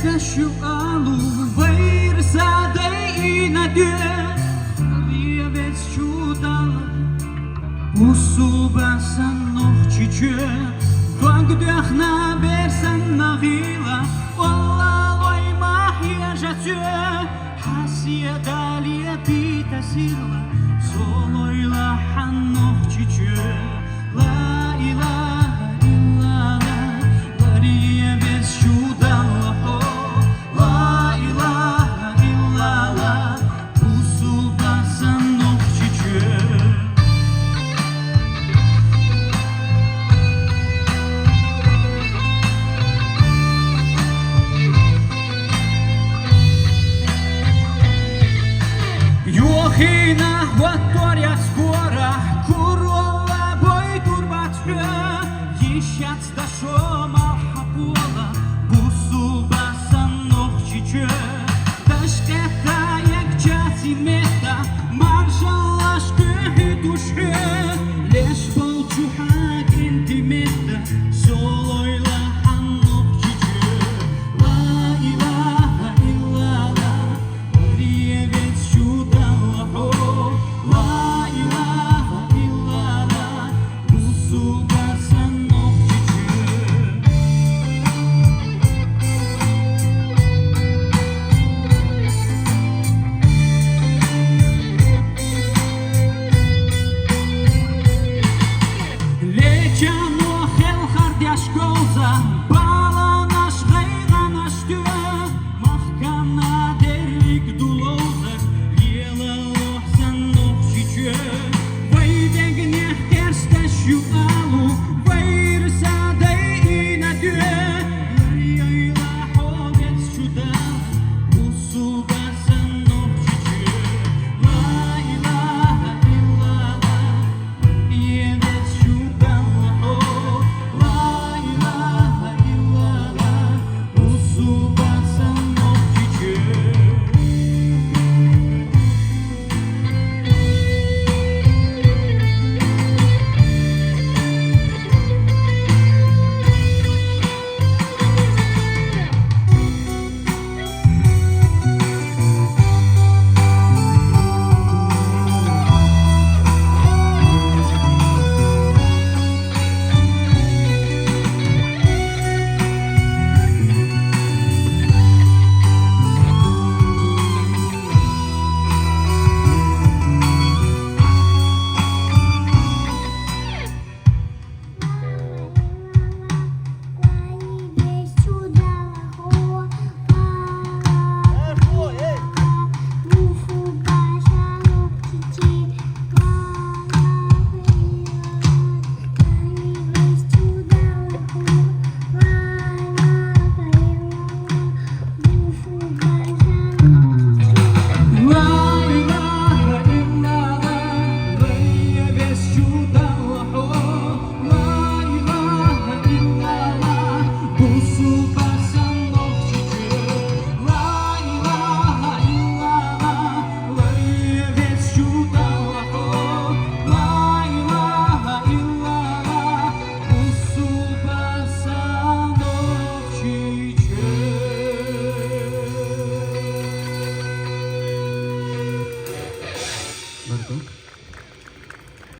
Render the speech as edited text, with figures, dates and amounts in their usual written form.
Esteşu alu versade inadye Liebes чудал Usul basan nohçiçe Dağdях на берсан нагила Валла лой махия жатє Хасия далия пита сирла Солойла хан nohçiçe La ilaha illallah Liebes чудал La ilaha illallah Usul basan nohçiçe Юохина ваторя скоро Курола бой турбатшпе Ищат сташо малхапуала Бусул басан нохчиче Дашкета якчати мета Маршалашке хитушке Леш полчуха кентимета Солойла хан нохчиче La ilaha illallah Liebes чудал La ilaha illallah Usul basan nohçiçe Lečano hel hardjaškoza Balanaš gajganaš tüve Mahkana derik duloza Lela lohsan nohçiçe Vaydegne tersteşu alu Vayrsa deyine düve Yayla hovet şudal Usul basan nohçiçe La ilaha illallah Liebes чудал La ilaha illallah Usul basan nohçiçe Pardon.